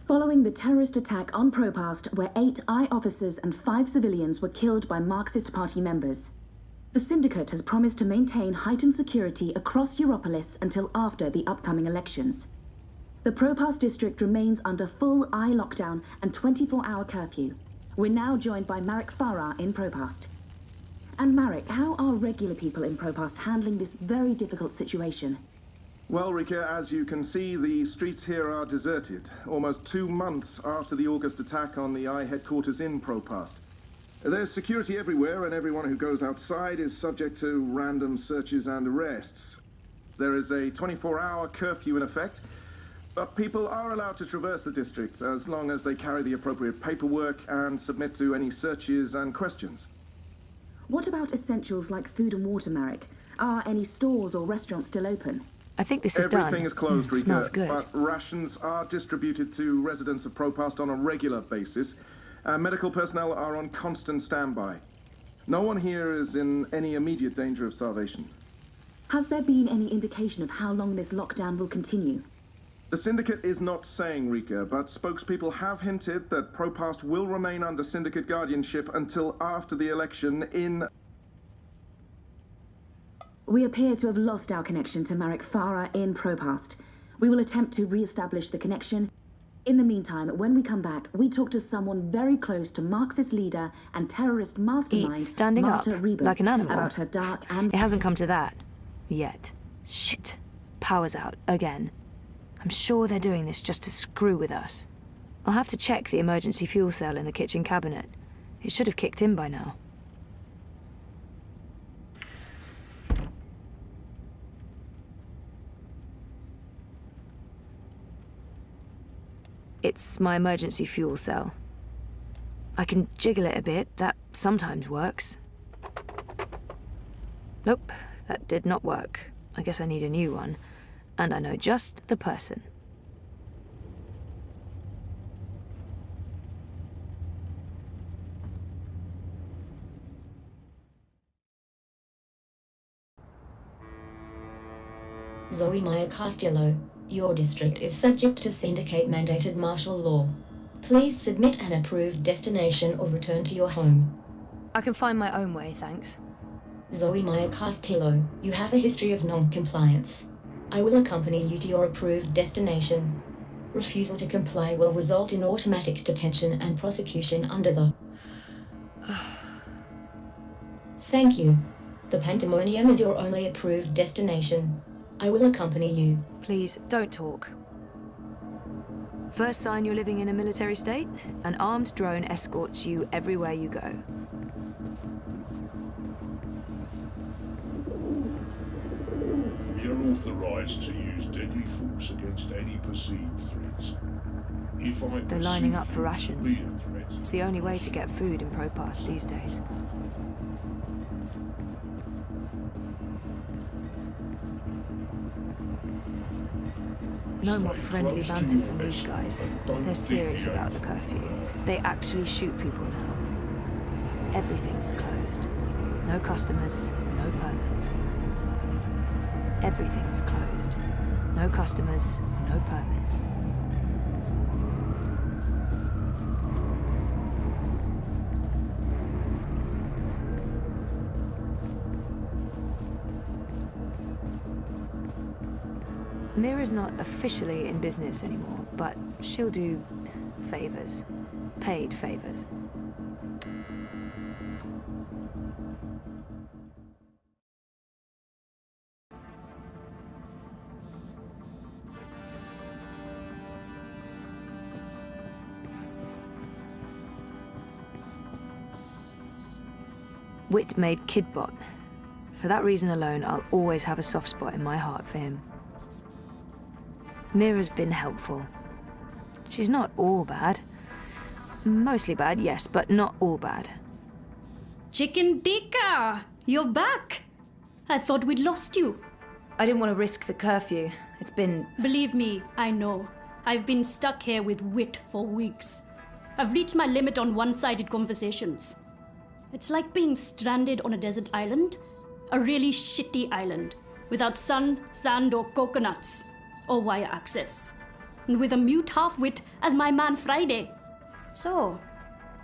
Following the terrorist attack on Propast, where 8 I officers and 5 civilians were killed by Marxist Party members, the Syndicate has promised to maintain heightened security across Europolis until after the upcoming elections. The Propast district remains under full I lockdown and 24-hour curfew. We're now joined by Marek Farah in Propast. And Marek, how are regular people in Propast handling this very difficult situation? Well, Rika, as you can see, the streets here are deserted, almost 2 months after the August attack on the I headquarters in Propast. There's security everywhere, and everyone who goes outside is subject to random searches and arrests. There is a 24-hour curfew in effect, but people are allowed to traverse the district as long as they carry the appropriate paperwork and submit to any searches and questions. What about essentials like food and water, Marek? Are any stores or restaurants still open? I think this is done. Everything is closed, Rika, smells good. but rations are distributed to residents of Propast on a regular basis. Medical personnel are on constant standby. No one here is in any immediate danger of starvation. Has there been any indication of how long this lockdown will continue? The Syndicate is not saying, Rika, but spokespeople have hinted that Propast will remain under Syndicate guardianship until after the election in... We appear to have lost our connection to Marek Farah in Propast. We will attempt to re-establish the connection. In the meantime, when we come back, we talk to someone very close to Marxist leader and terrorist mastermind, Eat standing up, Rebus, like an animal. about her dark and... It hasn't come to that. Yet. Shit. Power's out. Again. I'm sure they're doing this just to screw with us. I'll have to check the emergency fuel cell in the kitchen cabinet. It should have kicked in by now. It's my emergency fuel cell. I can jiggle it a bit, that sometimes works. Nope, that did not work. I guess I need a new one. And I know just the person. Zoe Maya Castillo, your district is subject to Syndicate-mandated martial law. Please submit an approved destination or return to your home. I can find my own way, thanks. Zoe Maya Castillo, you have a history of non-compliance. I will accompany you to your approved destination. Refusal to comply will result in automatic detention and prosecution under the... Thank you. The Pandemonium is your only approved destination. I will accompany you. Please, don't talk. First sign you're living in a military state, an armed drone escorts you everywhere you go. We are authorized to use deadly force against any perceived threats. If I They're lining up perceive for you to rations. be a threat, It's the only way to get food in Propast these days. No more friendly banter from these guys. They're serious about the curfew. They actually shoot people now. Everything's closed. No customers, no permits. Everything's closed. No customers, no permits. Mira's not officially in business anymore, but she'll do favors. Paid favors. Wit made Kidbot. For that reason alone, I'll always have a soft spot in my heart for him. Mira's been helpful. She's not all bad. Mostly bad, yes, but not all bad. Chicken tikka! You're back! I thought we'd lost you. I didn't want to risk the curfew. It's been... Believe me, I know. I've been stuck here with Wit for weeks. I've reached my limit on one-sided conversations. It's like being stranded on a desert island. A really shitty island. Without sun, sand, or coconuts. Or wire access. and with a mute half-wit as my man Friday. So,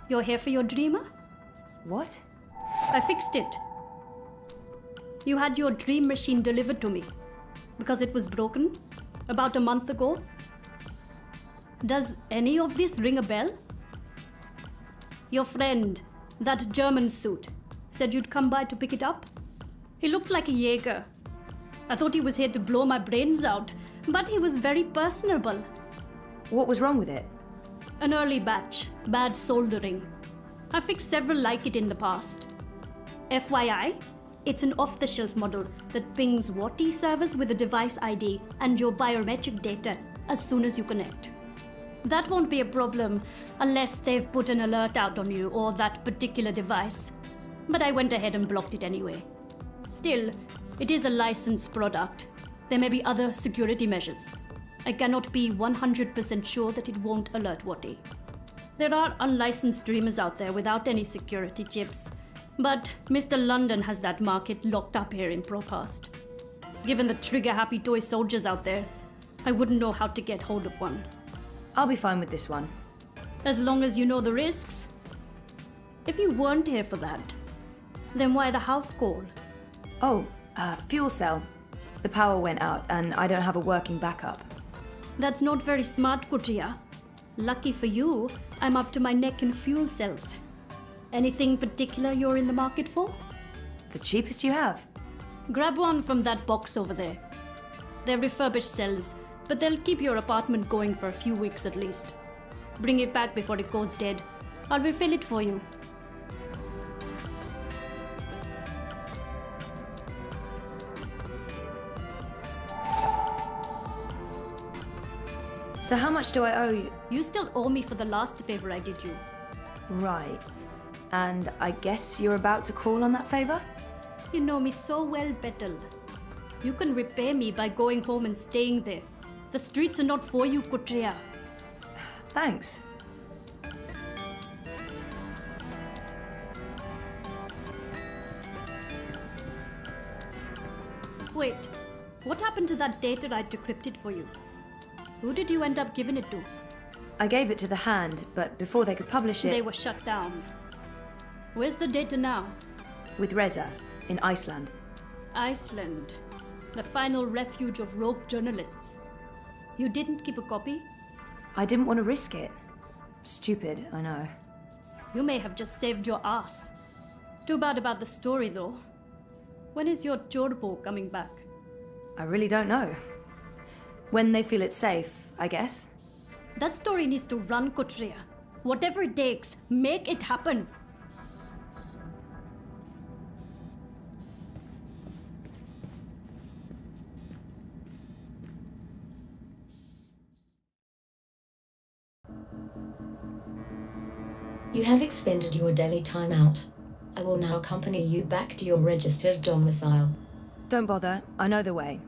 you're here for your dreamer? What? I fixed it. You had your dream machine delivered to me because it was broken about a month ago. Does any of this ring a bell? Your friend, that German suit, said you'd come by to pick it up. He looked like a Jaeger. I thought he was here to blow my brains out, but he was very personable. What was wrong with it? An early batch, bad soldering. I fixed several like it in the past. FYI, it's an off-the-shelf model that pings WATI servers with a device ID and your biometric data as soon as you connect. That won't be a problem unless they've put an alert out on you or that particular device. But I went ahead and blocked it anyway. Still, it is a licensed product. There may be other security measures. I cannot be 100% sure that it won't alert WATI. There are unlicensed streamers out there without any security chips, but Mr. London has that market locked up here in ProPast. Given the trigger-happy toy soldiers out there, I wouldn't know how to get hold of one. I'll be fine with this one. As long as you know the risks. If you weren't here for that, then why the house call? Oh, fuel cell. The power went out and I don't have a working backup. That's not very smart, Kutria. Lucky for you, I'm up to my neck in fuel cells. Anything particular you're in the market for? The cheapest you have. Grab one from that box over there. They're refurbished cells, but they'll keep your apartment going for a few weeks at least. Bring it back before it goes dead. I'll refill it for you. So how much do I owe you? You still owe me for the last favor I did you. Right. And I guess you're about to call on that favor? You know me so well, Betel. You can repay me by going home and staying there. The streets are not for you, Kutria. Thanks. Wait, what happened to that data I decrypted for you? Who did you end up giving it to? I gave it to the Hand, but before they could publish it... They were shut down. Where's the data now? With Reza, in Iceland. Iceland. The final refuge of rogue journalists. You didn't keep a copy? I didn't want to risk it. Stupid, I know. You may have just saved your ass. Too bad about the story, though. When is your Chorbo coming back? I really don't know. When they feel it's safe, I guess. That story needs to run, Kutria. Whatever it takes, make it happen. You have expended your daily timeout. I will now accompany you back to your registered domicile. Don't bother, I know the way.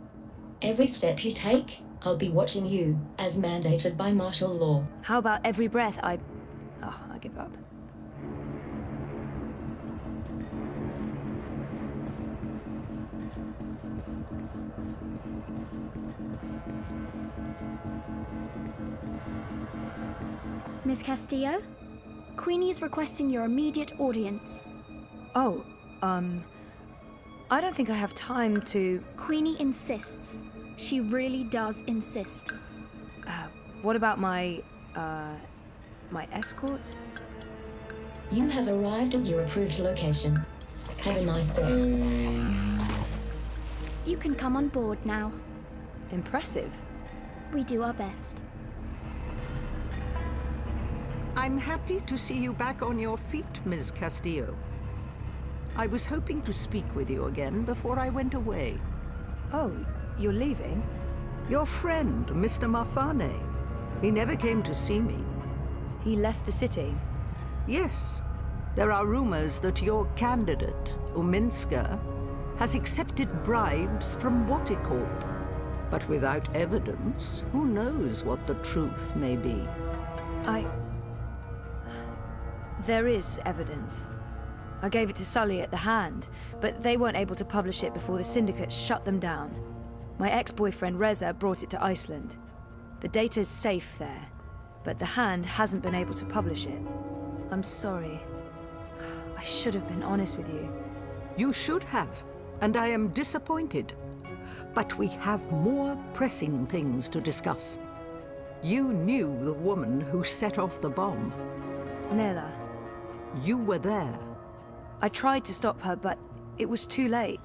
Every step you take, I'll be watching you, as mandated by martial law. How about every breath I give up. Miss Castillo? Queenie is requesting your immediate audience. Oh, I don't think I have time to... Queenie insists. She really does insist. What about my escort? You have arrived at your approved location. Have a nice day. You can come on board now. Impressive. We do our best. I'm happy to see you back on your feet, Ms. Castillo. I was hoping to speak with you again before I went away. Oh, you're leaving? Your friend, Mr. Mafane. He never came to see me. He left the city? Yes. There are rumors that your candidate, Uminska, has accepted bribes from Waticorp. But without evidence, who knows what the truth may be? There is evidence. I gave it to Sully at the Hand, but they weren't able to publish it before the Syndicate shut them down. My ex-boyfriend Reza brought it to Iceland. The data's safe there, but the Hand hasn't been able to publish it. I'm sorry. I should have been honest with you. You should have, and I am disappointed. But we have more pressing things to discuss. You knew the woman who set off the bomb. Nela. You were there. I tried to stop her, but it was too late.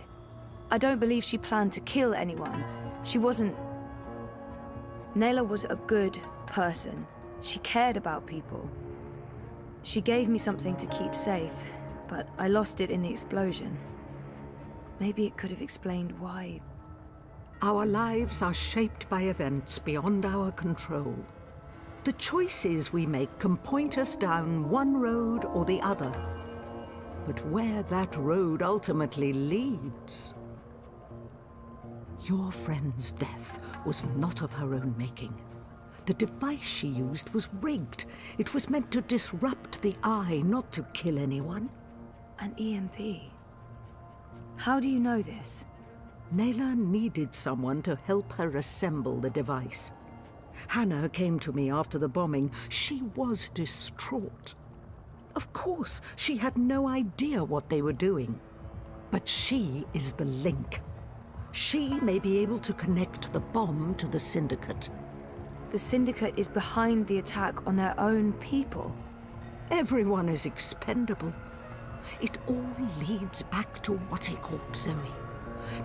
I don't believe she planned to kill anyone. She wasn't... Nela was a good person. She cared about people. She gave me something to keep safe, but I lost it in the explosion. Maybe it could have explained why... Our lives are shaped by events beyond our control. The choices we make can point us down one road or the other. But where that road ultimately leads... Your friend's death was not of her own making. The device she used was rigged. It was meant to disrupt the Eye, not to kill anyone. An EMP? How do you know this? Nela needed someone to help her assemble the device. Hannah came to me after the bombing. She was distraught. Of course, she had no idea what they were doing. But she is the link. She may be able to connect the bomb to the Syndicate. The Syndicate is behind the attack on their own people. Everyone is expendable. It all leads back to Waticorp, Zoe.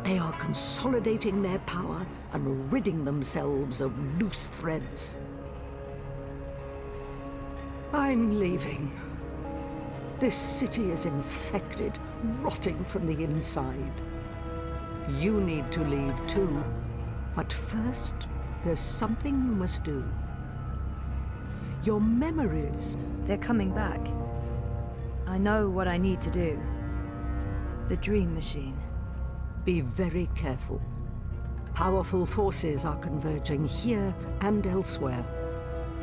They are consolidating their power and ridding themselves of loose threads. I'm leaving. This city is infected, rotting from the inside. You need to leave too. But first, there's something you must do. Your memories... They're coming back. I know what I need to do. The Dream Machine. Be very careful. Powerful forces are converging here and elsewhere.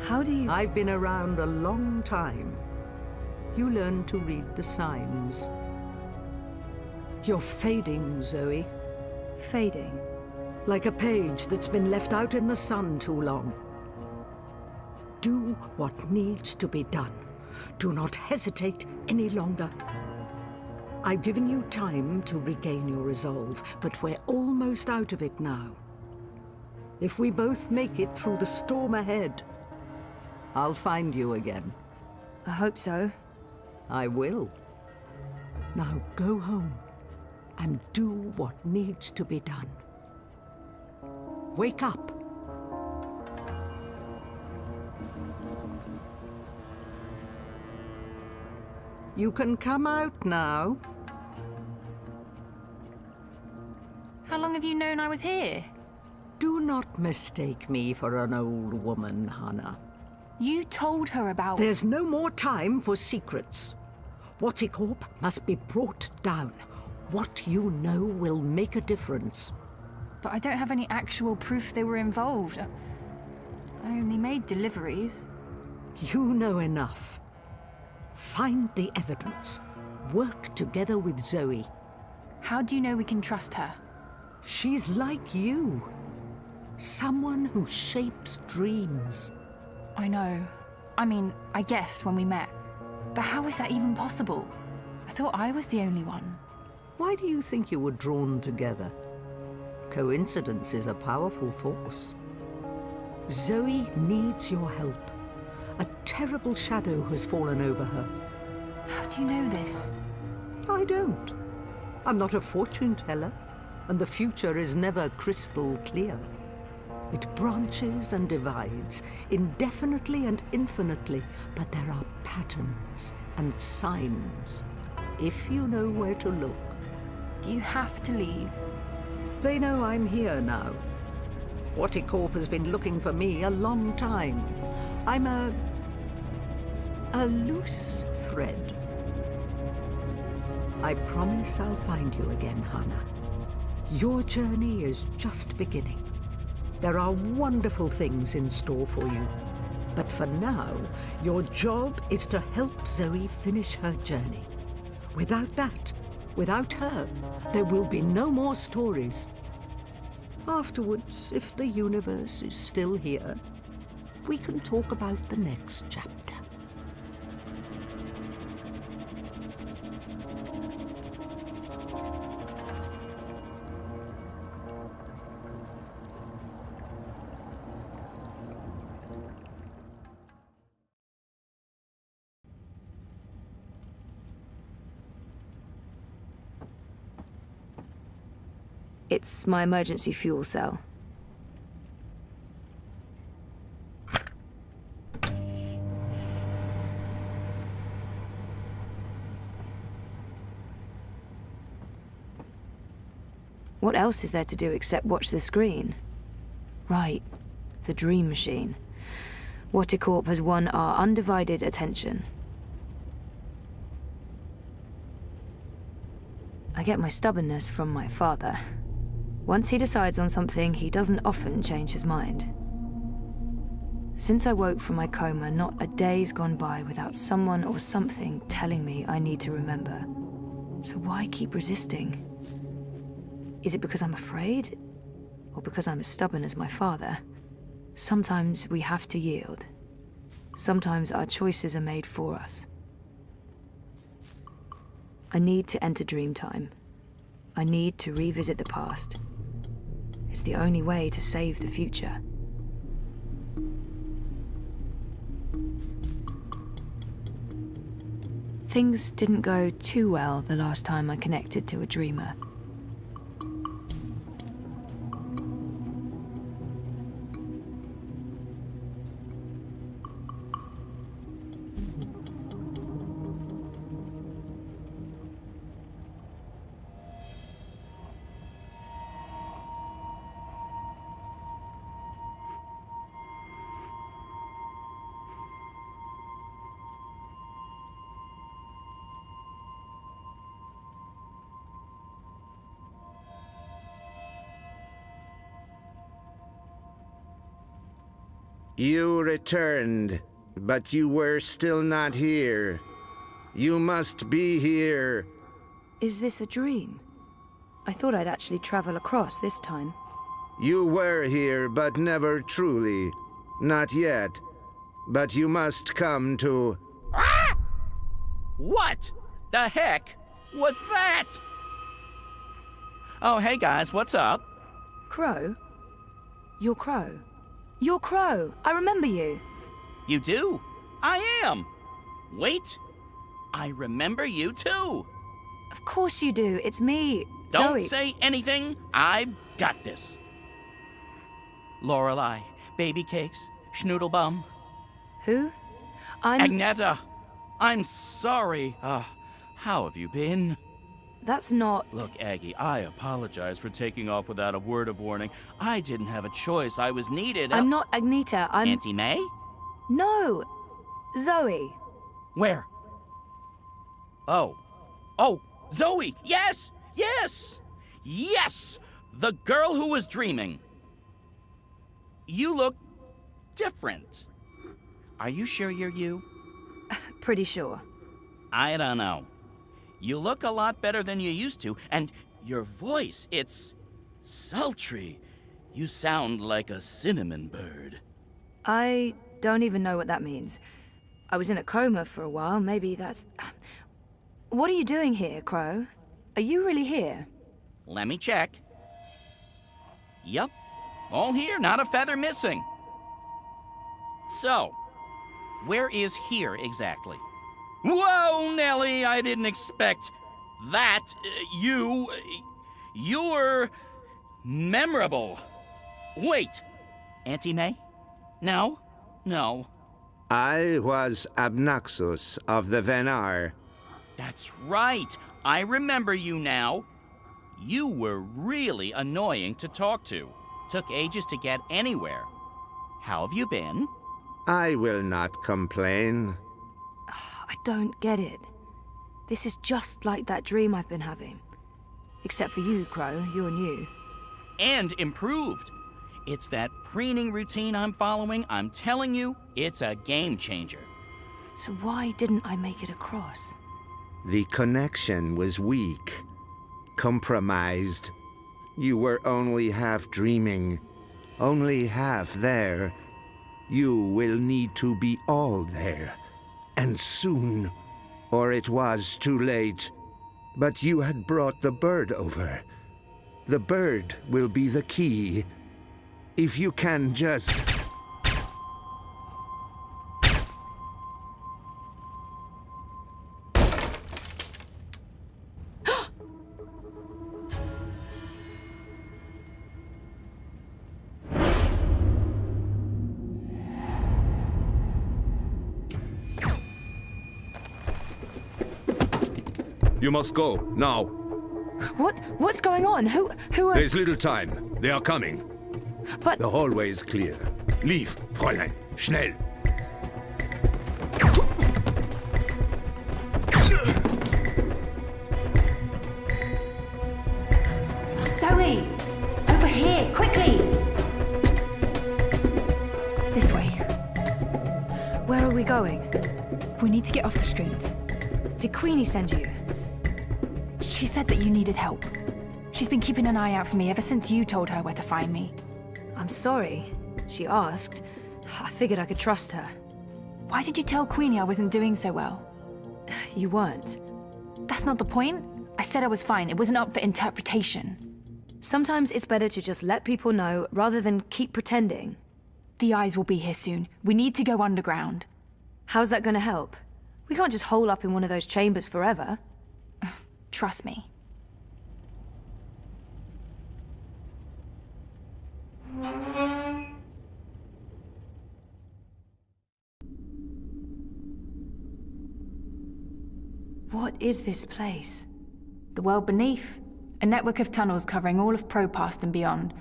How do you... I've been around a long time. You learn to read the signs. You're fading, Zoe. Fading? Like a page that's been left out in the sun too long. Do what needs to be done. Do not hesitate any longer. I've given you time to regain your resolve, but we're almost out of it now. If we both make it through the storm ahead, I'll find you again. I hope so. I will. Now go home and do what needs to be done. Wake up. You can come out now. How long have you known I was here? Do not mistake me for an old woman, Hannah. You told her about... There's no more time for secrets. Waticorp must be brought down. What you know will make a difference. But I don't have any actual proof they were involved. I only made deliveries. You know enough. Find the evidence. Work together with Zoe. How do you know we can trust her? She's like you. Someone who shapes dreams. I know. I mean, I guessed when we met. But how is that even possible? I thought I was the only one. Why do you think you were drawn together? Coincidence is a powerful force. Zoe needs your help. A terrible shadow has fallen over her. How do you know this? I don't. I'm not a fortune teller, and the future is never crystal clear. It branches and divides, indefinitely and infinitely, but there are patterns and signs, if you know where to look. Do you have to leave? They know I'm here now. Waticorp has been looking for me a long time. I'm a loose thread. I promise I'll find you again, Hannah. Your journey is just beginning. There are wonderful things in store for you. But for now, your job is to help Zoe finish her journey. Without that, without her, there will be no more stories. Afterwards, if the universe is still here, we can talk about the next chapter. It's my emergency fuel cell. What else is there to do except watch the screen? Right, the dream machine. Watercorp has won our undivided attention. I get my stubbornness from my father. Once he decides on something, he doesn't often change his mind. Since I woke from my coma, not a day's gone by without someone or something telling me I need to remember. So why keep resisting? Is it because I'm afraid? Or because I'm as stubborn as my father? Sometimes we have to yield. Sometimes our choices are made for us. I need to enter Dreamtime. I need to revisit the past. It's the only way to save the future. Things didn't go too well the last time I connected to a dreamer. You returned, but you were still not here. You must be here. Is this a dream? I thought I'd actually travel across this time. You were here, but never truly. Not yet. But you must come to... Ah! What the heck was that? Oh, hey guys, what's up? Crow? You're Crow. You're Crow. I remember you. You do? I am. Wait. I remember you too. Of course you do. It's me, Don't Zoe. say anything. I've got this. Lorelei, baby cakes, schnoodlebum. Who? I'm... Agneta, I'm sorry. How have you been? That's not... Look, Aggie, I apologize for taking off without a word of warning. I didn't have a choice. I was needed. I'm not Agneta. I'm... Auntie May? No. Zoe. Where? Oh. Oh, Zoe! Yes! Yes! Yes! The girl who was dreaming. You look different. Are you sure you're you? Pretty sure. I don't know. You look a lot better than you used to, and your voice, it's sultry. You sound like a cinnamon bird. I don't even know what that means. I was in a coma for a while, maybe that's... What are you doing here, Crow? Are you really here? Let me check. Yup. All here, not a feather missing. So, where is here exactly? Whoa, Nellie, I didn't expect that. You're memorable. Wait, Auntie May? No? No. I was Abnaxus of the Venar. That's right. I remember you now. You were really annoying to talk to. Took ages to get anywhere. How have you been? I will not complain. I don't get it. This is just like that dream I've been having. Except for you, Crow. You're new. And improved. It's that preening routine I'm following. I'm telling you, it's a game changer. So why didn't I make it across? The connection was weak. Compromised. You were only half dreaming. Only half there. You will need to be all there, and soon, or it was too late. But you had brought the bird over. The bird will be the key. If you can just... You must go, now. What's going on? Who are... There's little time. They are coming. But... The hallway is clear. Leave, Fräulein. Schnell. Zoe! Over here, quickly! This way. Where are we going? We need to get off the streets. Did Queenie send you? She said that you needed help. She's been keeping an eye out for me ever since you told her where to find me. I'm sorry. She asked. I figured I could trust her. Why did you tell Queenie I wasn't doing so well? You weren't. That's not the point. I said I was fine. It wasn't up for interpretation. Sometimes it's better to just let people know rather than keep pretending. The eyes will be here soon. We need to go underground. How's that gonna help? We can't just hole up in one of those chambers forever. Trust me. What is this place? The world beneath. A network of tunnels covering all of Propast and beyond.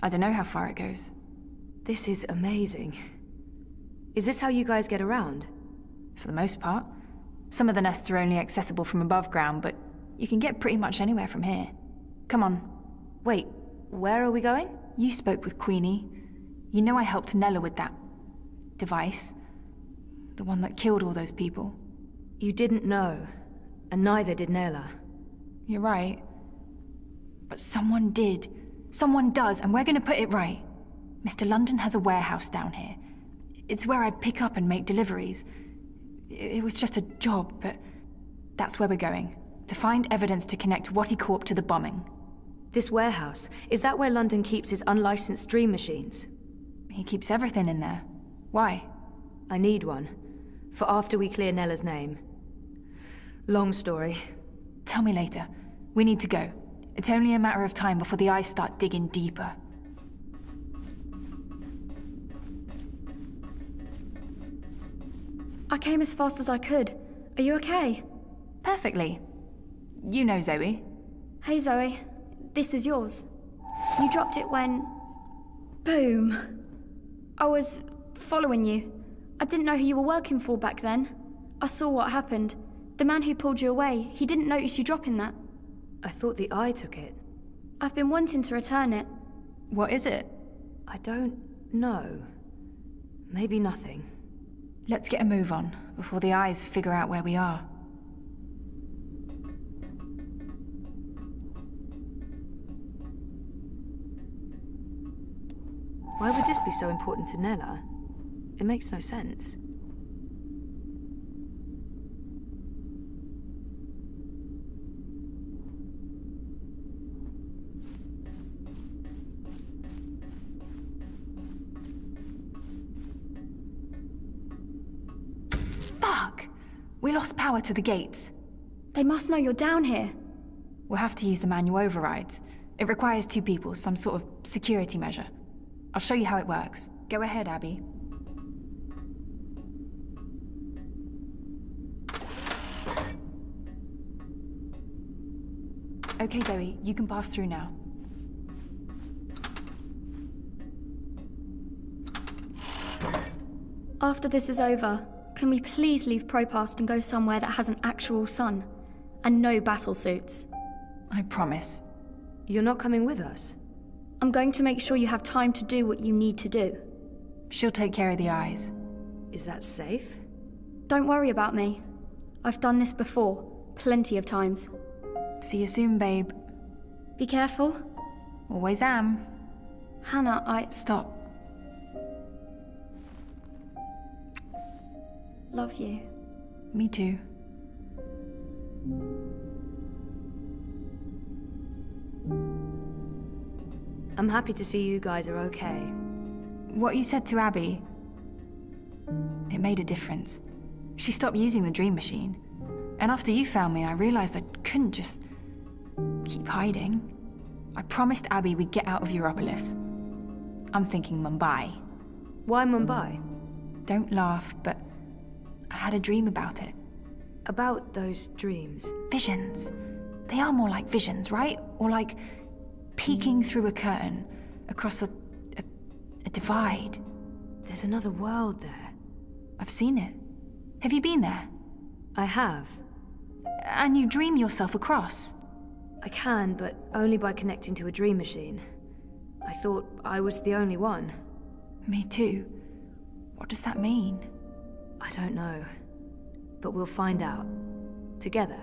I don't know how far it goes. This is amazing. Is this how you guys get around? For the most part. Some of the nests are only accessible from above ground, but you can get pretty much anywhere from here. Come on. Wait, where are we going? You spoke with Queenie. You know I helped Nela with that device. The one that killed all those people. You didn't know, and neither did Nela. You're right. But someone did. Someone does, and we're gonna put it right. Mr. London has a warehouse down here. It's where I pick up and make deliveries. It was just a job, but that's where we're going. To find evidence to connect Waticorp to the bombing. This warehouse, is that where London keeps his unlicensed dream machines? He keeps everything in there. Why? I need one. For after we clear Nela's name. Long story. Tell me later. We need to go. It's only a matter of time before the eyes start digging deeper. I came as fast as I could. Are you okay? Perfectly. You know Zoe. Hey Zoe, this is yours. You dropped it when... Boom. I was following you. I didn't know who you were working for back then. I saw what happened. The man who pulled you away, he didn't notice you dropping that. I thought the eye took it. I've been wanting to return it. What is it? I don't know. Maybe nothing. Let's get a move on, before the eyes figure out where we are. Why would this be so important to Nela? It makes no sense. Fuck! We lost power to the gates. They must know you're down here. We'll have to use the manual overrides. It requires 2 people, some sort of security measure. I'll show you how it works. Go ahead, Abby. Okay, Zoe, you can pass through now. After this is over, can we please leave Propast and go somewhere that has an actual sun? And no battle suits? I promise. You're not coming with us? I'm going to make sure you have time to do what you need to do. She'll take care of the eyes. Is that safe? Don't worry about me. I've done this before, plenty of times. See you soon, babe. Be careful. Always am. Hannah, Stop. Love you. Me too. I'm happy to see you guys are okay. What you said to Abby, it made a difference. She stopped using the dream machine. And after you found me, I realized I couldn't just keep hiding. I promised Abby we'd get out of Europolis. I'm thinking Mumbai. Why Mumbai? Don't laugh, but I had a dream about it. About those dreams? Visions. They are more like visions, right? Or like peeking through a curtain across a divide. There's another world there. I've seen it. Have you been there? I have. And you dream yourself across? I can, but only by connecting to a dream machine. I thought I was the only one. Me too. What does that mean? I don't know. But we'll find out. Together.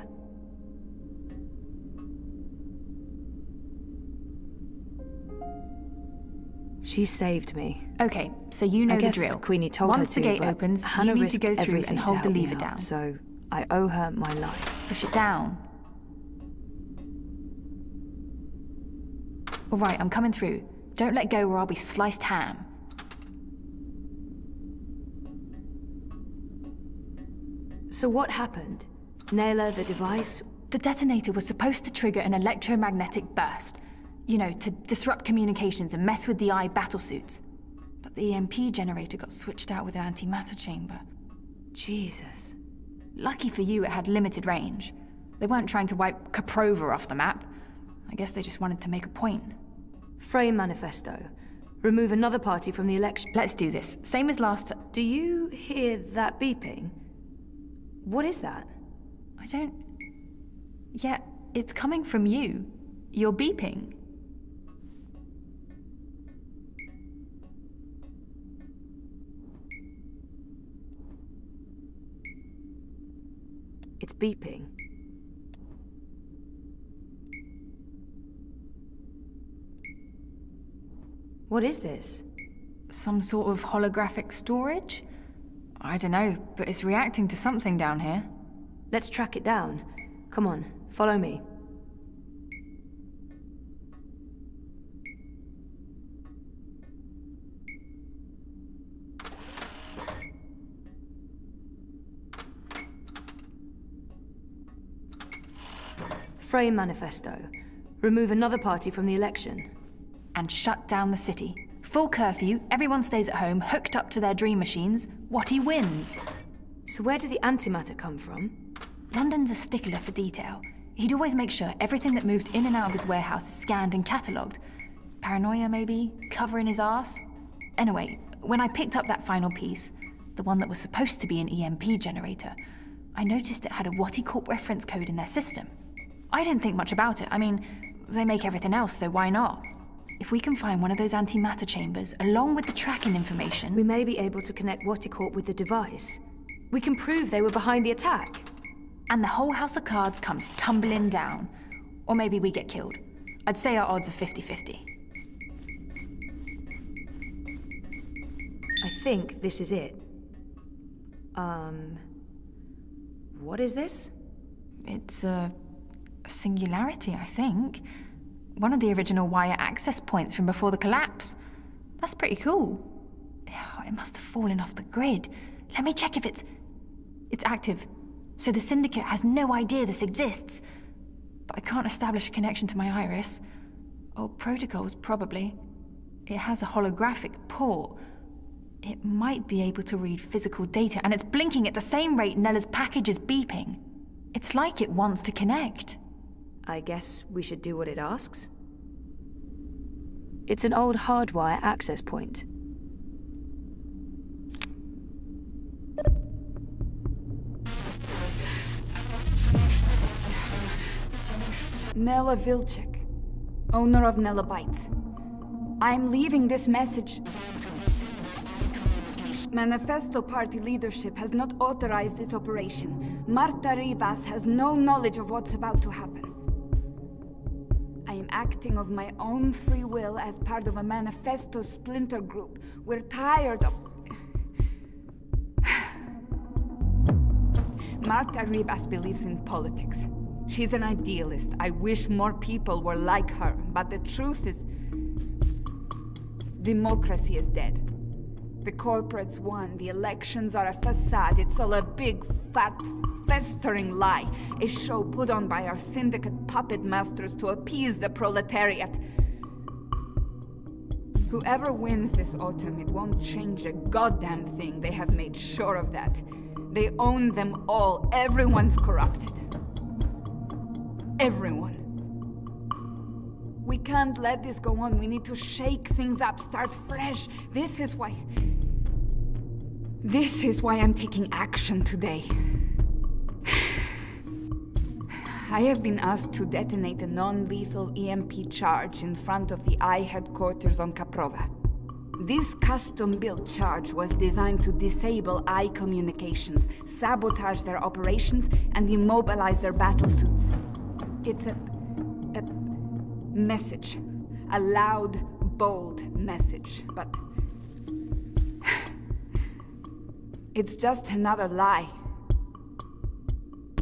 She saved me. Okay, so you know the drill. Queenie told Once her the to, gate but opens, Hannah you need to go risked through everything and to hold the help me lever out, down. So I owe her my life. Push it down. All right, I'm coming through. Don't let go or I'll be sliced ham. So what happened? Nela, the device? The detonator was supposed to trigger an electromagnetic burst. You know, to disrupt communications and mess with the eye battlesuits. But the EMP generator got switched out with an antimatter chamber. Jesus. Lucky for you, it had limited range. They weren't trying to wipe Koprova off the map. I guess they just wanted to make a point. Frame manifesto. Remove another party from the election. Let's do this. Same as last. Do you hear that beeping? What is that? I don't... Yeah, it's coming from you. You're beeping. It's beeping. What is this? Some sort of holographic storage? I don't know, but it's reacting to something down here. Let's track it down. Come on, follow me. Frame manifesto. Remove another party from the election. And shut down the city. Full curfew, everyone stays at home, hooked up to their dream machines. Watty wins. So where did the antimatter come from? London's a stickler for detail. He'd always make sure everything that moved in and out of his warehouse is scanned and catalogued. Paranoia, maybe? Covering his arse? Anyway, when I picked up that final piece, the one that was supposed to be an EMP generator, I noticed it had a Watty Corp reference code in their system. I didn't think much about it. I mean, they make everything else, so why not? If we can find one of those antimatter chambers, along with the tracking information... We may be able to connect Watty Corp with the device. We can prove they were behind the attack. And the whole house of cards comes tumbling down. Or maybe we get killed. I'd say our odds are 50-50. I think this is it. What is this? It's a singularity, I think. One of the original wire access points from before the collapse. That's pretty cool. Oh, it must have fallen off the grid. Let me check if it's active. So the Syndicate has no idea this exists. But I can't establish a connection to my iris. Old protocols, probably. It has a holographic port. It might be able to read physical data, and it's blinking at the same rate Nela's package is beeping. It's like it wants to connect. I guess we should do what it asks. It's an old hardwire access point. Nela Vilcek, owner of Nela Bytes. I'm leaving this message. Manifesto Party leadership has not authorized this operation. Marta Ribas has no knowledge of what's about to happen. I am acting of my own free will as part of a Manifesto splinter group. We're tired of... Marta Ribas believes in politics. She's an idealist. I wish more people were like her, but the truth is, democracy is dead. The corporates won, the elections are a facade, it's all a big, fat, festering lie. A show put on by our syndicate puppet masters to appease the proletariat. Whoever wins this autumn, it won't change a goddamn thing. They have made sure of that. They own them all. Everyone's corrupted. Everyone. We can't let this go on. We need to shake things up, start fresh. This is why I'm taking action today. I have been asked to detonate a non-lethal EMP charge in front of the I headquarters on Caprova. This custom-built charge was designed to disable I communications, sabotage their operations, and immobilize their battlesuits. It's a message. A loud, bold message, but it's just another lie.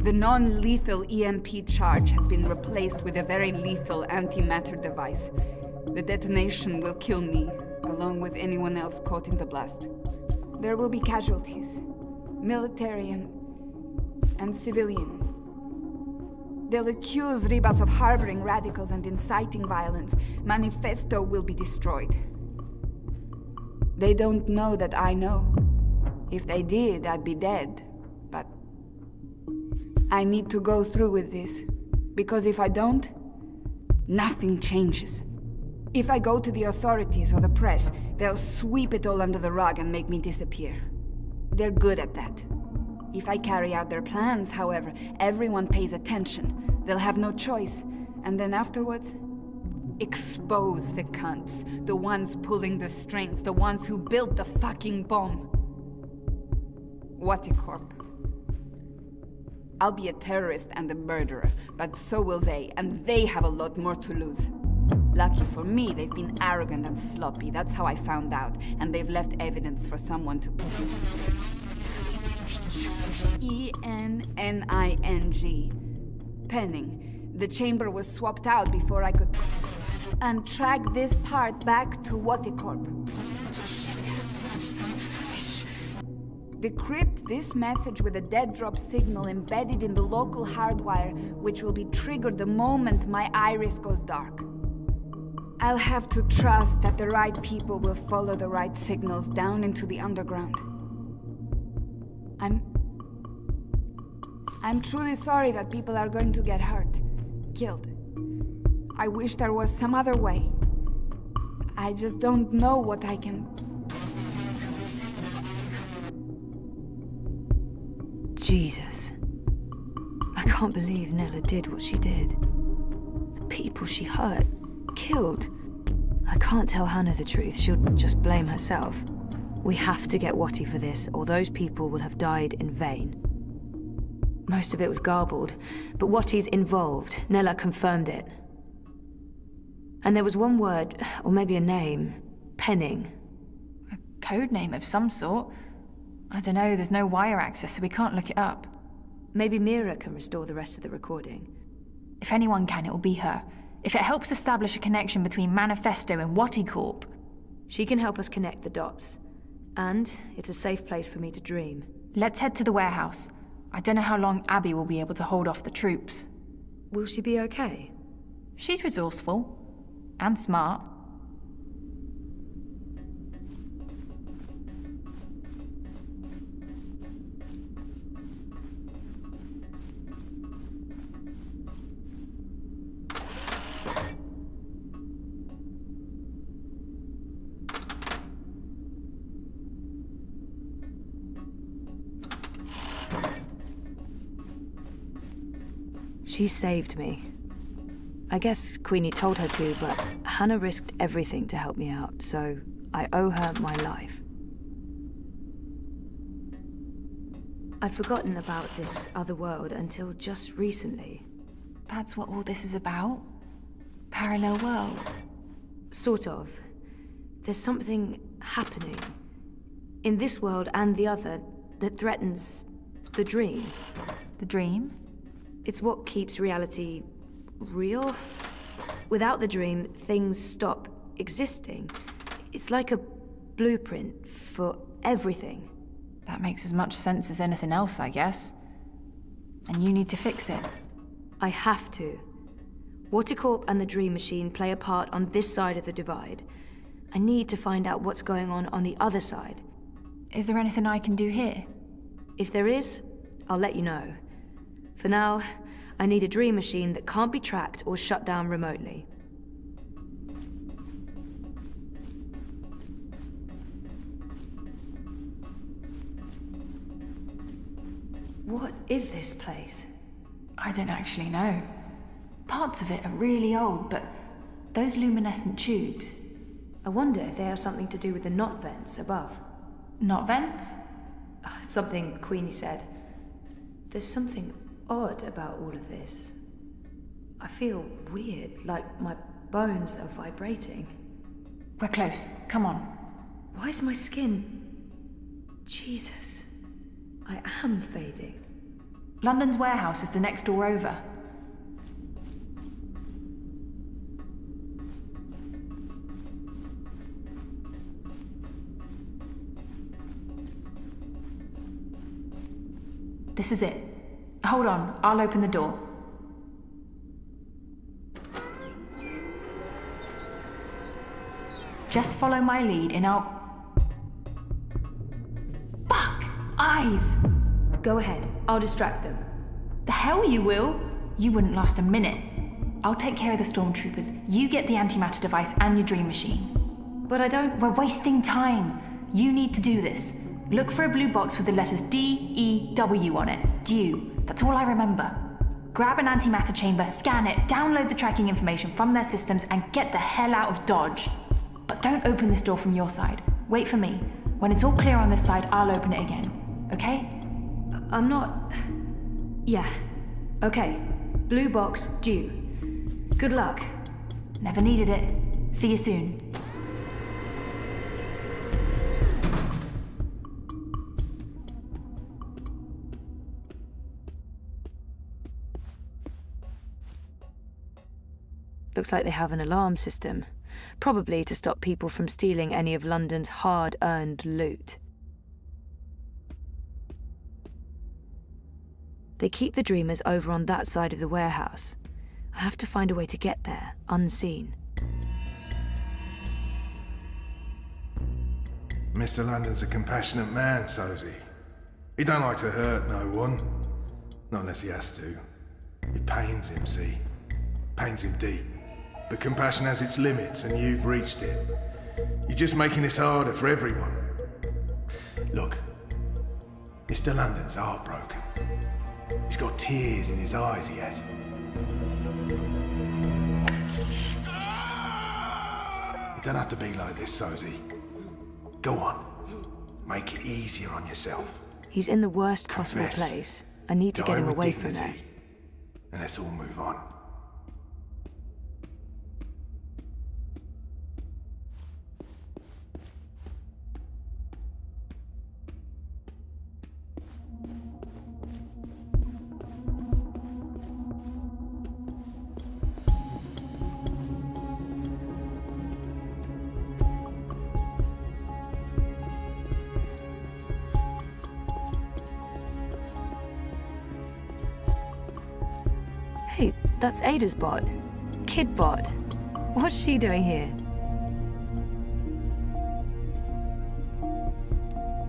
The non-lethal EMP charge has been replaced with a very lethal antimatter device. The detonation will kill me, along with anyone else caught in the blast. There will be casualties, military and civilian. They'll accuse Ribas of harboring radicals and inciting violence. Manifesto will be destroyed. They don't know that I know. If they did, I'd be dead. But I need to go through with this, because if I don't, nothing changes. If I go to the authorities or the press, they'll sweep it all under the rug and make me disappear. They're good at that. If I carry out their plans, however, everyone pays attention. They'll have no choice. And then afterwards, expose the cunts. The ones pulling the strings, the ones who built the fucking bomb. Waticorp. I'll be a terrorist and a murderer, but so will they, and they have a lot more to lose. Lucky for me, they've been arrogant and sloppy. That's how I found out, and they've left evidence for someone to... E-N-N-I-N-G. Penning. The chamber was swapped out before I could... And track this part back to Waticorp. Decrypt this message with a dead drop signal embedded in the local hardwire, which will be triggered the moment my iris goes dark. I'll have to trust that the right people will follow the right signals down into the underground. I'm truly sorry that people are going to get hurt, killed. I wish there was some other way. I just don't know what I can... Jesus. I can't believe Nela did what she did. The people she hurt, killed. I can't tell Hannah the truth. She'll just blame herself. We have to get Watty for this, or those people will have died in vain. Most of it was garbled, but Watty's involved. Nela confirmed it. And there was one word, or maybe a name. Penning. A code name of some sort. I don't know, there's no wire access, so we can't look it up. Maybe Mira can restore the rest of the recording. If anyone can, it'll be her. If it helps establish a connection between Manifesto and Waticorp. She can help us connect the dots. And it's a safe place for me to dream. Let's head to the warehouse. I don't know how long Abby will be able to hold off the troops. Will she be okay? She's resourceful. And smart. She saved me. I guess Queenie told her to, but Hannah risked everything to help me out, so I owe her my life. I'd forgotten about this other world until just recently. That's what all this is about? Parallel worlds? Sort of. There's something happening in this world and the other that threatens The dream. The dream? It's what keeps reality real. Without the dream, things stop existing. It's like a blueprint for everything. That makes as much sense as anything else, I guess. And you need to fix it. I have to. Watercorp and the Dream Machine play a part on this side of the divide. I need to find out what's going on the other side. Is there anything I can do here? If there is, I'll let you know. For now, I need a Dream Machine that can't be tracked or shut down remotely. What is this place? I don't actually know. Parts of it are really old, but those luminescent tubes... I wonder if they have something to do with the knot vents above. Knot vents? Something Queenie said. There's something odd about all of this. I feel weird, like my bones are vibrating. We're close. Come on. Why is my skin... Jesus. I am fading. London's warehouse is the next door over. This is it. Hold on, I'll open the door. Just follow my lead and I'll... Fuck! Eyes! Go ahead, I'll distract them. The hell you will! You wouldn't last a minute. I'll take care of the stormtroopers. You get the antimatter device and your dream machine. But I don't... We're wasting time. You need to do this. Look for a blue box with the letters D-E-W on it. Dew. That's all I remember. Grab an antimatter chamber, scan it, download the tracking information from their systems, and get the hell out of Dodge. But don't open this door from your side. Wait for me. When it's all clear on this side, I'll open it again. Okay? I'm not... Yeah. Okay. Blue box, due. Good luck. Never needed it. See you soon. Looks like they have an alarm system. Probably to stop people from stealing any of London's hard-earned loot. They keep the Dreamers over on that side of the warehouse. I have to find a way to get there, unseen. Mr. London's a compassionate man, Sozy. He don't like to hurt no one. Not unless he has to. It pains him, see? Pains him deep. But compassion has its limits, and you've reached it. You're just making this harder for everyone. Look, Mr. London's heartbroken. He's got tears in his eyes, he has. You don't have to be like this, Sozy. Go on. Make it easier on yourself. He's in the worst possible Confess. place. I need to get him away from there. And let's all move on. Hey, that's Ada's bot. Kid bot. What's she doing here?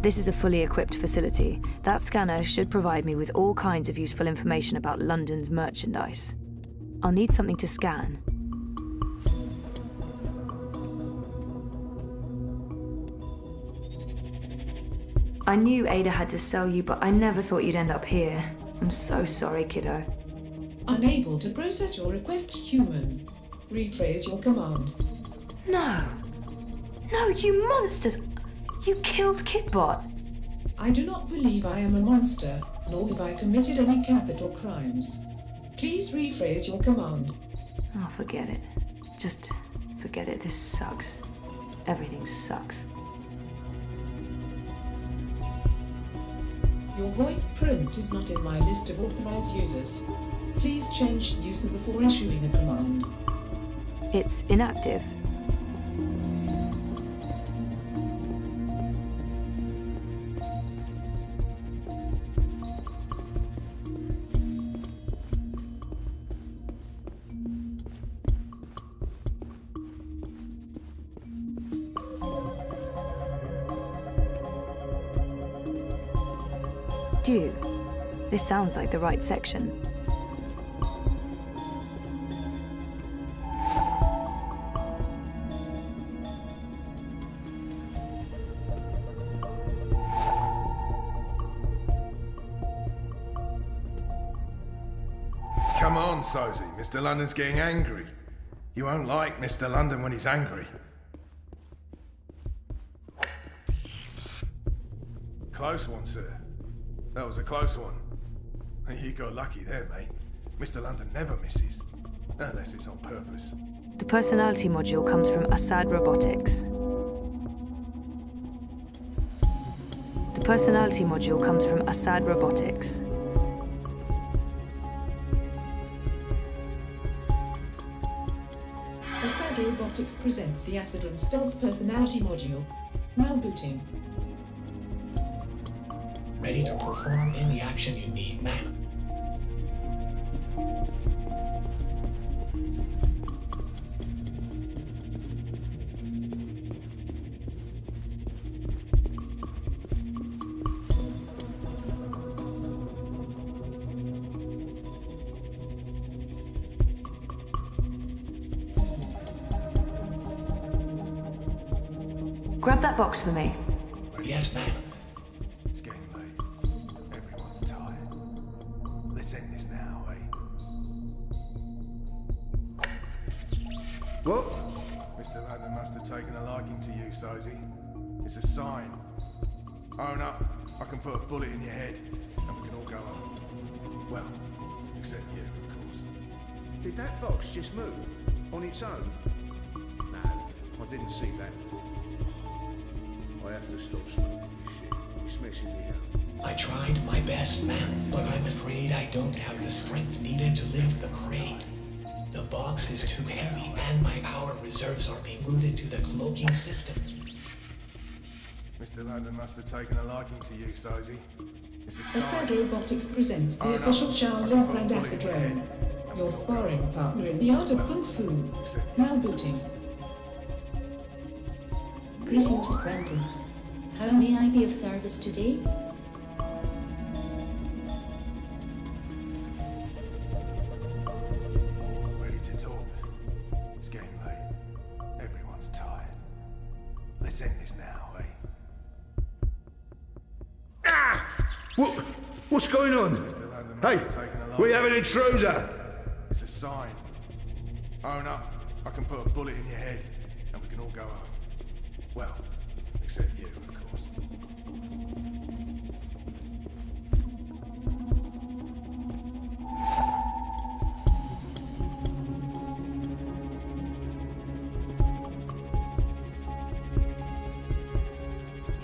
This is a fully equipped facility. That scanner should provide me with all kinds of useful information about London's merchandise. I'll need something to scan. I knew Ada had to sell you, but I never thought you'd end up here. I'm so sorry, kiddo. Unable to process your request, human. Rephrase your command. No. No, you monsters! You killed Kidbot. I do not believe I am a monster, nor have I committed any capital crimes. Please rephrase your command. Oh, forget it. Just forget it. This sucks. Everything sucks. Your voice print is not in my list of authorized users. Please change user before issuing a command. It's inactive. Dew. This sounds like the right section. Come on, Sosie. Mr. London's getting angry. You won't like Mr. London when he's angry. Close one, sir. That was a close one. You got lucky there, mate. Mr. London never misses. Unless it's on purpose. The personality module comes from Assad Robotics. The personality module comes from Assad Robotics. Assad Robotics presents the Acidron Stealth Personality Module. Now booting. Ready to perform any action you need, ma'am. Grab that box for me. Yes, ma'am. It's getting late. Everyone's tired. Let's end this now, eh? What? Mr. London must have taken a liking to you, Sosie. It's a sign. Own up. I can put a bullet in your head, and we can all go home. Well, except you, of course. Did that box just move? On its own? No, I didn't see that. I have to stop smoking this shit. It's messing me up. I tried my best, ma'am, but I'm afraid I don't have the strength needed to lift the crate. The box is too heavy, and my power reserves are being routed to the cloaking system. Mr. London must have taken a liking to you, Sosie. It's a sign. Assad Robotics presents the official Shaolin Grand Acidron. Your sparring partner in the art of Kung Fu. Now booting. Greetings, apprentice. How may I be of service today? Ready to talk? It's getting late. Everyone's tired. Let's end this now, eh? What's going on? Hey, we have an intruder! It's a sign. Own up. I can put a bullet in your head, and we can all go home. Well, except you, of course.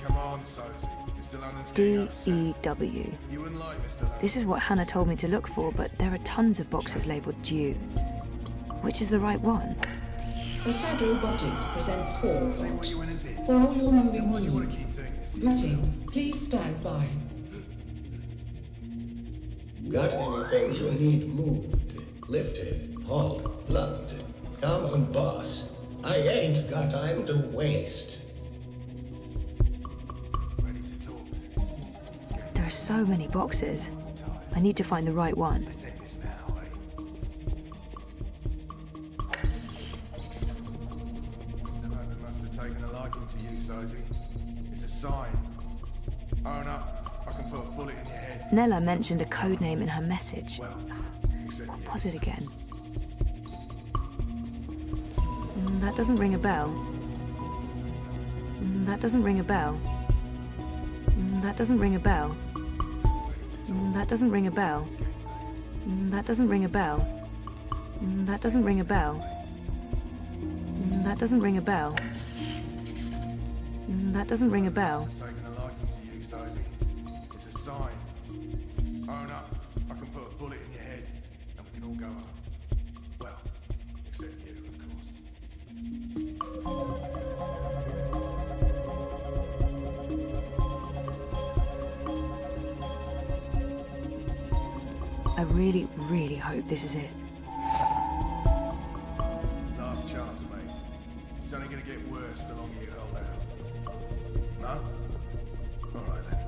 Come on, Sosie. Mr. London's DEW. You wouldn't like Mr. London. This is what Hannah told me to look for, but there are tons of boxes labeled Dew. Which is the right one? Assad Robotics presents Hall. For all your moving needs. Booting. Please stand by. Got anything you need moved, lifted, hauled, plugged? Come on, boss. I ain't got time to waste. There are so many boxes. I need to find the right one. It's a sign. Own up. I can put a bullet in your head. Nela mentioned a code name in her message. What was it again? That doesn't ring a bell. That doesn't ring a bell. That doesn't ring a bell. That doesn't ring a bell. That doesn't ring a bell. That doesn't ring a bell. That doesn't ring a bell. That doesn't ring a bell. Taking a liking to you, Sosie. It's a sign. Own up. I can put a bullet in your head, and we can all go home. Well, except you, of course. I really, really hope this is it. Last chance, mate. It's only gonna get worse the longer you hold out. No? Alright then.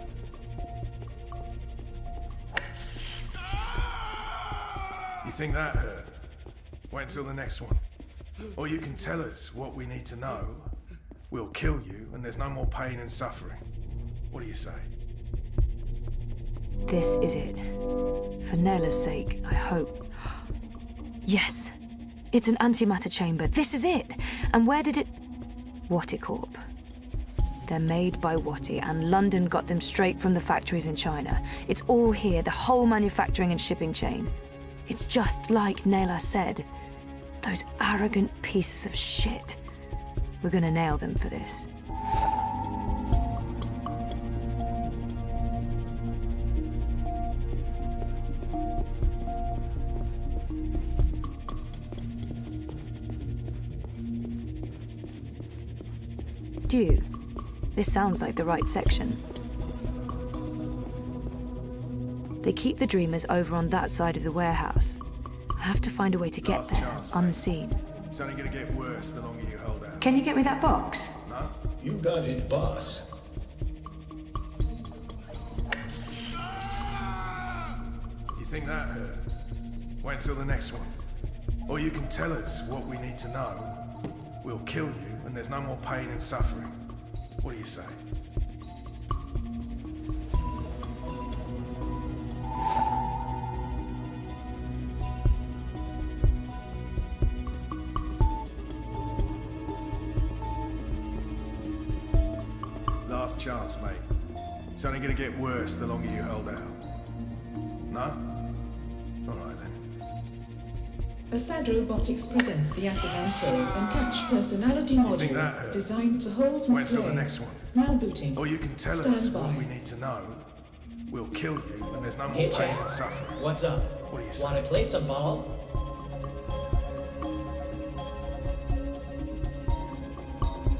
You think that hurt? Wait until the next one. Or you can tell us what we need to know. We'll kill you, and there's no more pain and suffering. What do you say? This is it. For Nela's sake, I hope. Yes! It's an antimatter chamber. This is it! And where did it... Waticorp. They're made by Wati, and London got them straight from the factories in China. It's all here, the whole manufacturing and shipping chain. It's just like Nela said. Those arrogant pieces of shit. We're gonna nail them for this. Dew. This sounds like the right section. They keep the Dreamers over on that side of the warehouse. I have to find a way to get there, unseen. It's only gonna get worse the longer you hold out. Can you get me that box? No? You got it, boss. You think that hurt? Wait until the next one. Or you can tell us what we need to know. We'll kill you, and there's no more pain and suffering. What do you say? Last chance, mate. It's only gonna get worse the longer you hold out. No? Alright then. Assad Robotics presents the Asavan Probe and Catch Personality Module designed for holes and Wait till play. the next one. Now booting. Or you can tell us what we need to know. We'll kill you, and there's no more Hey, pain Chad. and suffering. What's up? What do you say? Wanna play some ball?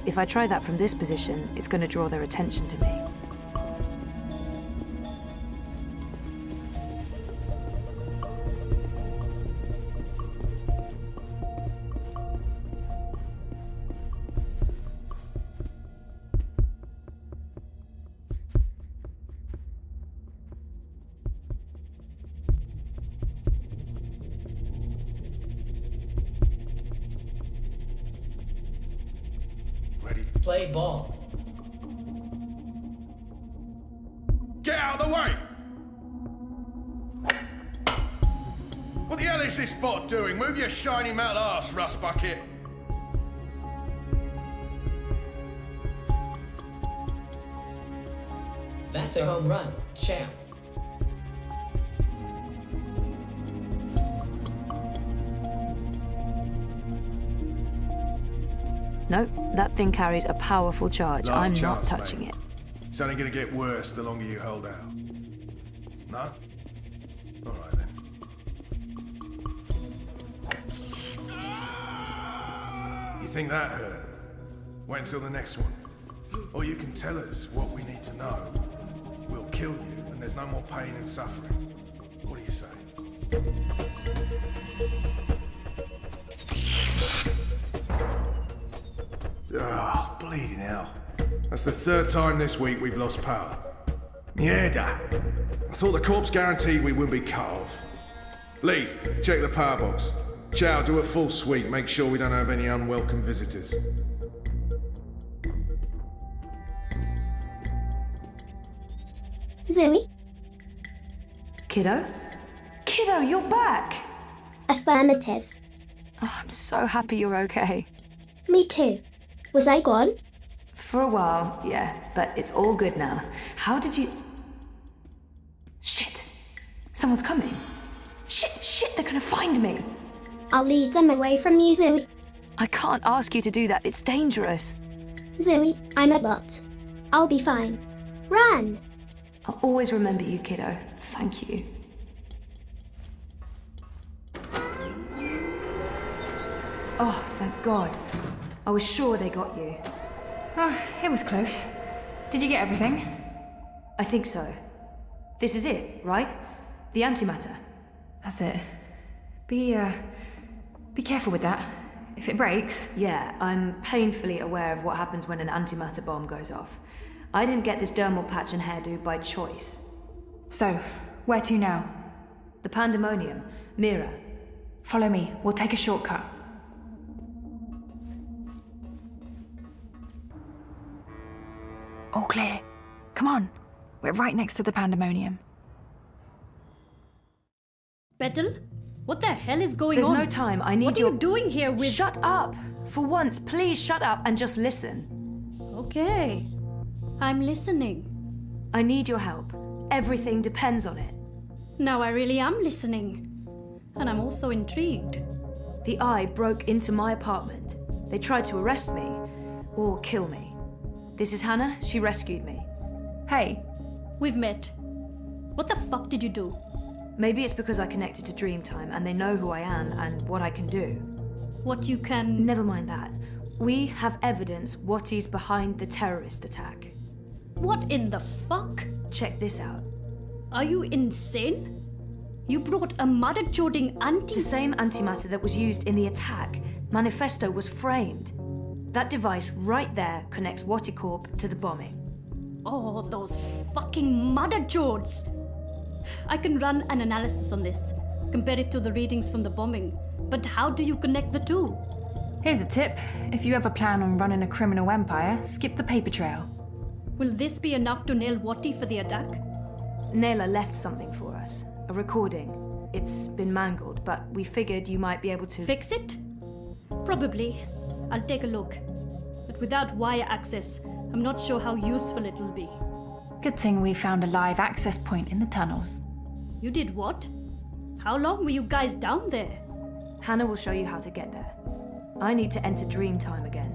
If I try that from this position, it's going to draw their attention to me. Play ball. Get out of the way! What the hell is this bot doing? Move your shiny metal ass, rust bucket! That's a home run. Champ. Nope, that thing carries a powerful charge. Last I'm not chance, touching mate. it. It's only gonna get worse the longer you hold out. No? Alright then. You think that hurt? Wait until the next one. Or you can tell us what we need to know. We'll kill you, and there's no more pain and suffering. What do you say? Oh, bleeding hell. That's the third time this week we've lost power. Mierda! I thought the corpse guaranteed we wouldn't be cut off. Lee, check the power box. Chow, do a full sweep. Make sure we don't have any unwelcome visitors. Zoe? Kiddo? Kiddo, you're back! Affirmative. Oh, I'm so happy you're okay. Me too. Was I gone? For a while, yeah, but it's all good now. How did you... Shit! Someone's coming. Shit, they're gonna find me. I'll lead them away from you, Zoe. I can't ask you to do that, it's dangerous. Zoe, I'm a bot. I'll be fine. Run! I'll always remember you, kiddo. Thank you. Oh, thank God. I was sure they got you. Oh, it was close. Did you get everything? I think so. This is it, right? The antimatter. That's it. Be careful with that. If it breaks... Yeah, I'm painfully aware of what happens when an antimatter bomb goes off. I didn't get this dermal patch and hairdo by choice. So, where to now? The Pandemonium. Mira. Follow me. We'll take a shortcut. All clear. Come on. We're right next to the Pandemonium. Petal? What the hell is going There's on? no time. I need What are you doing here with... Shut up! For once, please shut up and just listen. Okay. I'm listening. I need your help. Everything depends on it. Now I really am listening. And I'm also intrigued. The Eye broke into my apartment. They tried to arrest me. Or kill me. This is Hannah. She rescued me. Hey. We've met. What the fuck did you do? Maybe it's because I connected to Dreamtime and they know who I am and what I can do. What you can... Never mind that. We have evidence what is behind the terrorist attack. What in the fuck? Check this out. Are you insane? You brought a mother-chording The same antimatter that was used in the attack. Manifesto was framed. That device right there connects Waticorp to the bombing. Oh, those fucking mother-jords! I can run an analysis on this, compare it to the readings from the bombing. But how do you connect the two? Here's a tip. If you ever plan on running a criminal empire, skip the paper trail. Will this be enough to nail Wati for the attack? Nela left something for us. A recording. It's been mangled, but we figured you might be able to... Fix it? Probably. I'll take a look. But without wire access, I'm not sure how useful it'll be. Good thing we found a live access point in the tunnels. You did what? How long were you guys down there? Hannah will show you how to get there. I need to enter Dreamtime again.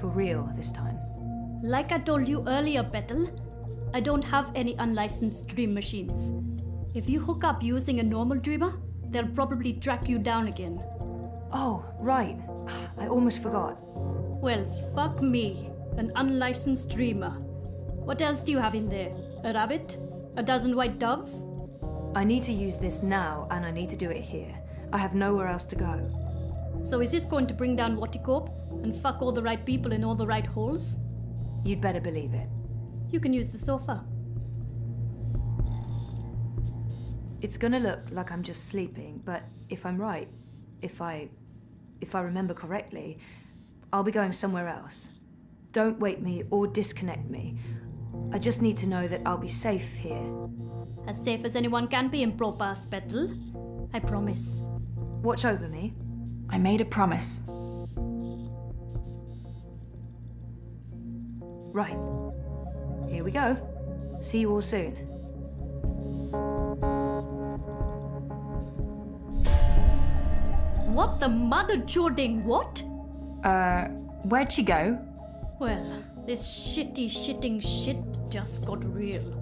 For real this time. Like I told you earlier, Petal, I don't have any unlicensed dream machines. If you hook up using a normal dreamer, they'll probably track you down again. Oh, right. I almost forgot. Well, fuck me. An unlicensed dreamer. What else do you have in there? A rabbit? A dozen white doves? I need to use this now, and I need to do it here. I have nowhere else to go. So is this going to bring down Waticorp and fuck all the right people in all the right holes? You'd better believe it. You can use the sofa. It's gonna look like I'm just sleeping, but if I'm right, if I remember correctly, I'll be going somewhere else. Don't wake me or disconnect me. I just need to know that I'll be safe here. As safe as anyone can be in Propass, Petal. I promise. Watch over me. I made a promise. Right. Here we go. See you all soon. What the mother-jording what? Where'd she go? Well, this shitting shit just got real.